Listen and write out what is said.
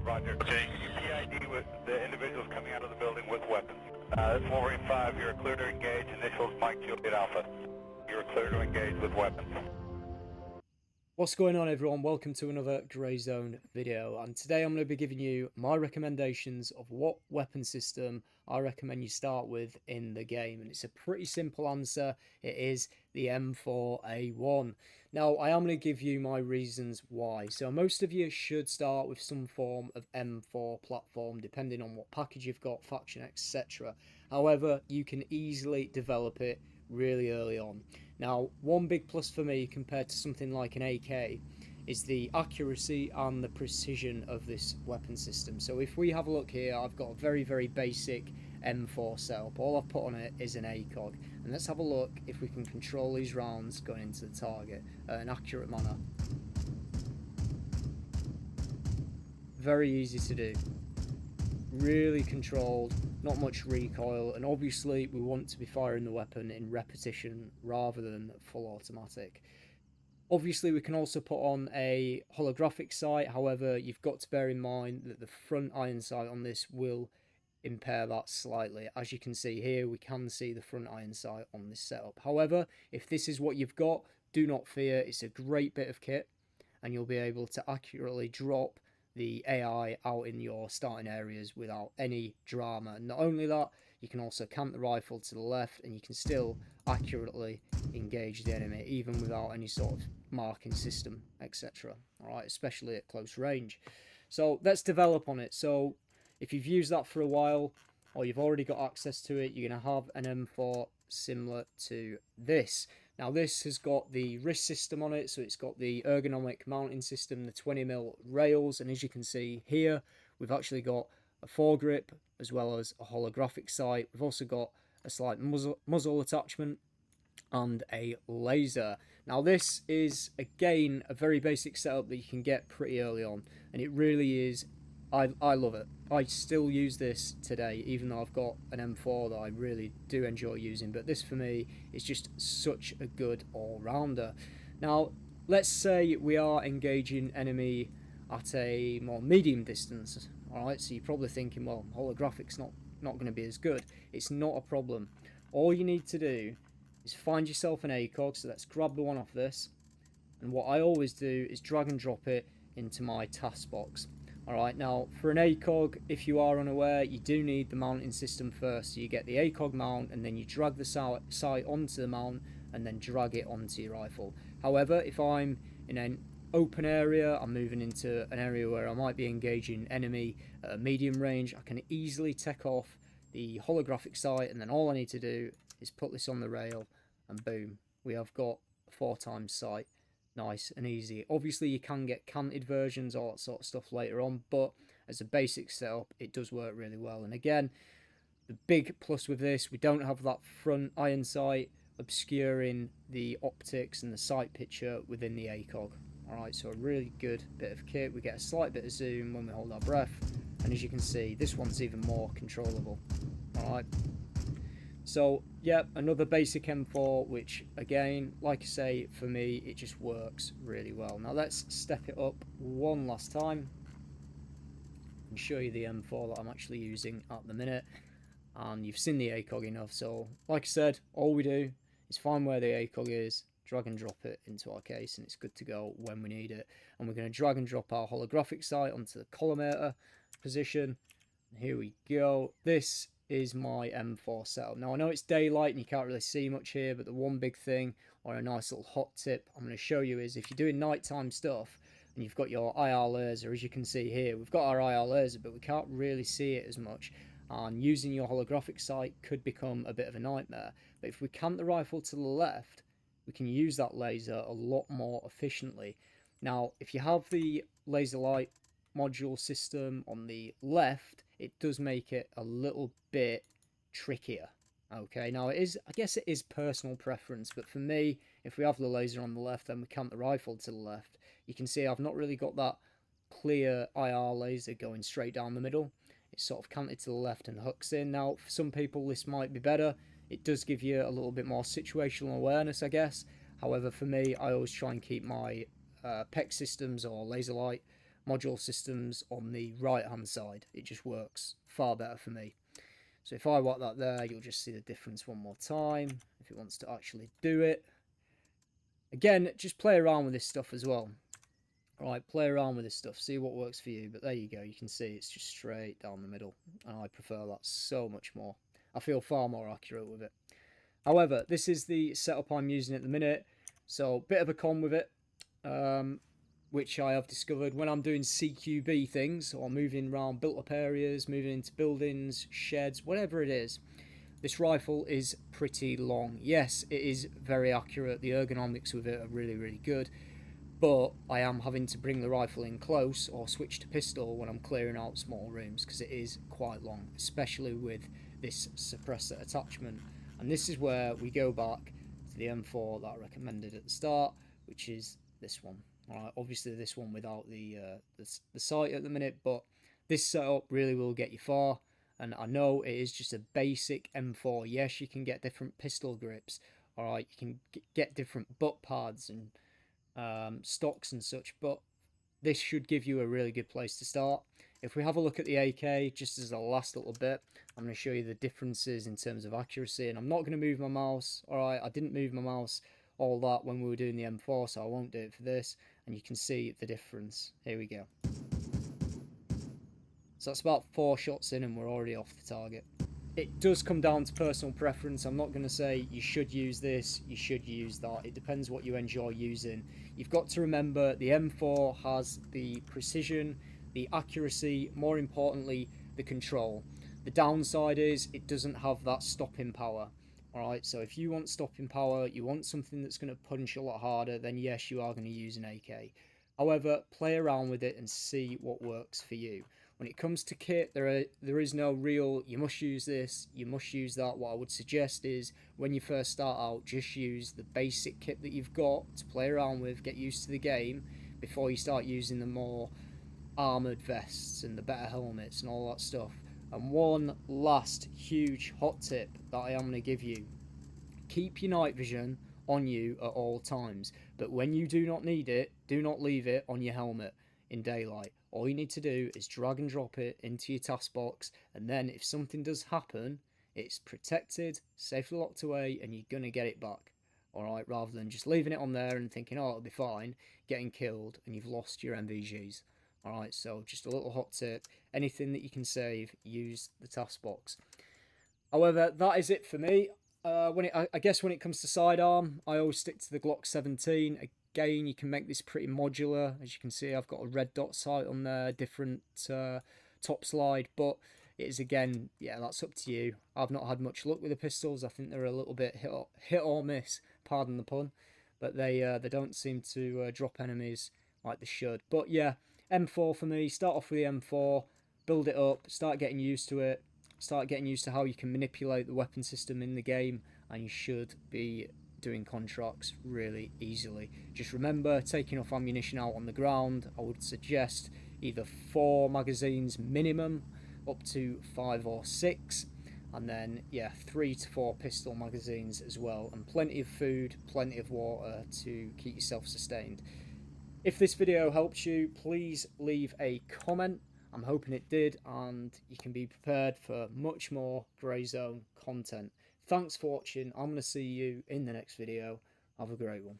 Roger. PID with the individuals coming out of the building with weapons. That's Wolverine 5, you're clear to engage. Initials Mike Juliet Alpha. You're clear to engage with weapons. What's going on, everyone? Welcome to another Grey Zone video, and today I'm going to be giving you my recommendations of what weapon system I recommend you start with in the game. And it's a pretty simple answer. It is the M4A1. Now, I am going to give you my reasons why. So most of you should start with some form of M4 platform, depending on what package you've got, faction, etc. However, you can easily develop it really early on. Now, one big plus for me compared to something like an AK is the accuracy and the precision of this weapon system. So if we have a look here, I've got a very basic M4 setup. All I've put on it is an ACOG, and let's have a look if we can control these rounds going into the target in an accurate manner. Very easy to do, really controlled, not much recoil, and obviously we want to be firing the weapon in repetition rather than full automatic. Obviously we can also put on a holographic sight, however you've got to bear in mind that the front iron sight on this will impair that slightly. As you can see here, we can see the front iron sight on this setup. However, if this is what you've got, do not fear, it's a great bit of kit and you'll be able to accurately drop the AI out in your starting areas without any drama. And not only that, you can also camp the rifle to the left and you can still accurately engage the enemy even without any sort of marking system, etc. Alright, especially at close range. So let's develop on it. So if you've used that for a while or you've already got access to it, you're going to have an M4 similar to this. Now this has got the wrist system on it, so it's got the ergonomic mounting system, the 20mm rails, and as you can see here, we've actually got a foregrip as well as a holographic sight. We've also got a slight muzzle attachment and a laser. Now this is again a very basic setup that you can get pretty early on, and it really is. I love it. I still use this today, even though I've got an M4 that I really do enjoy using. But this for me is just such a good all-rounder. Now, let's say we are engaging enemy at a more medium distance. Alright, so you're probably thinking, well, holographics not going to be as good. It's not a problem. All you need to do is find yourself an ACOG. So let's grab the one off this. And what I always do is drag and drop it into my task box. Alright, now for an ACOG, if you are unaware, you do need the mounting system first. So you get the ACOG mount and then you drag the sight onto the mount and then drag it onto your rifle. However, if I'm in an open area, I'm moving into an area where I might be engaging enemy at a medium range, I can easily take off the holographic sight and then all I need to do is put this on the rail and boom, we have got a 4x sight. Nice and easy. Obviously you can get canted versions, all that sort of stuff later on, but as a basic setup it does work really well. And again, the big plus with this, we don't have that front iron sight obscuring the optics and the sight picture within the ACOG. Alright, so a really good bit of kit. We get a slight bit of zoom when we hold our breath, and as you can see, this one's even more controllable. Alright, so yeah, another basic M4, which again, like I say, for me it just works really well. Now let's step it up one last time and show you the M4 that I'm actually using at the minute. And you've seen the ACOG enough, so like I said, all we do is find where the ACOG is, drag and drop it into our case, and it's good to go when we need it. And we're going to drag and drop our holographic sight onto the collimator position. And here we go. This is my M4 setup. Now I know it's daylight and you can't really see much here, but the one big thing, or a nice little hot tip I'm going to show you, is if you're doing nighttime stuff and you've got your IR laser, as you can see here, we've got our IR laser but we can't really see it as much, and using your holographic sight could become a bit of a nightmare. But if we cant the rifle to the left, we can use that laser a lot more efficiently. Now if you have the laser light module system on the left, it does make it a little bit trickier. Okay, now I guess it is personal preference, but for me, if we have the laser on the left and we cant the rifle to the left, you can see I've not really got that clear IR laser going straight down the middle. It's sort of canted to the left and hooks in. Now for some people this might be better. It does give you a little bit more situational awareness, I guess. However, for me, I always try and keep my PEC systems or laser light module systems on the right hand side. It just works far better for me. So if I want that there, you'll just see the difference one more time if it wants to actually do it. Again, just play around with this stuff as well. Alright, play around with this stuff, see what works for you. But there you go, you can see it's just straight down the middle, and I prefer that so much more. I feel far more accurate with it. However, this is the setup I'm using at the minute, so bit of a con with it, which I have discovered when I'm doing CQB things, or moving around built up areas, moving into buildings, sheds, whatever it is. This rifle is pretty long. Yes, it is very accurate, the ergonomics with it are really, really good, but I am having to bring the rifle in close or switch to pistol when I'm clearing out small rooms, because it is quite long, especially with this suppressor attachment. And this is where we go back to the M4 that I recommended at the start, which is this one. Alright, obviously this one without the sight at the minute, but this setup really will get you far. And I know it is just a basic M4. Yes, you can get different pistol grips. Alright, you can get different butt pads and stocks and such, but this should give you a really good place to start. If we have a look at the AK, just as a last little bit, I'm going to show you the differences in terms of accuracy, and I'm not going to move my mouse. Alright, I didn't move my mouse all that when we were doing the M4, so I won't do it for this, and you can see the difference. Here we go. So that's about 4 shots in and we're already off the target. It does come down to personal preference. I'm not going to say you should use this, you should use that. It depends what you enjoy using. You've got to remember the M4 has the precision, the accuracy, more importantly, the control. The downside is it doesn't have that stopping power. Alright, so if you want stopping power, you want something that's going to punch a lot harder, then yes, you are going to use an AK. However, play around with it and see what works for you. When it comes to kit, there is no real, you must use this, you must use that. What I would suggest is, when you first start out, just use the basic kit that you've got to play around with, get used to the game, before you start using the more armoured vests and the better helmets and all that stuff. And one last huge hot tip that I am going to give you. Keep your night vision on you at all times, but when you do not need it, do not leave it on your helmet in daylight. All you need to do is drag and drop it into your taskbox, and then if something does happen, it's protected, safely locked away, and you're going to get it back. Alright, rather than just leaving it on there and thinking, oh, it'll be fine, getting killed, and you've lost your MVGs. Alright, so just a little hot tip. Anything that you can save, use the taskbox. However, that is it for me. I guess when it comes to sidearm, I always stick to the Glock 17. Again, you can make this pretty modular. As you can see, I've got a red dot sight on there, different top slide, but it is, again, yeah, that's up to you. I've not had much luck with the pistols. I think they're a little bit hit or miss, pardon the pun, but they don't seem to drop enemies like they should. But yeah, M4 for me. Start off with the M4, build it up, start getting used to it, start getting used to how you can manipulate the weapon system in the game, and you should be doing contracts really easily. Just remember, taking off ammunition out on the ground, I would suggest either 4 magazines minimum, up to 5 or 6, and then yeah, 3 to 4 pistol magazines as well, and plenty of food, plenty of water to keep yourself sustained. If this video helps you, please leave a comment. I'm hoping it did, and you can be prepared for much more Grey Zone content. Thanks for watching. I'm going to see you in the next video. Have a great one.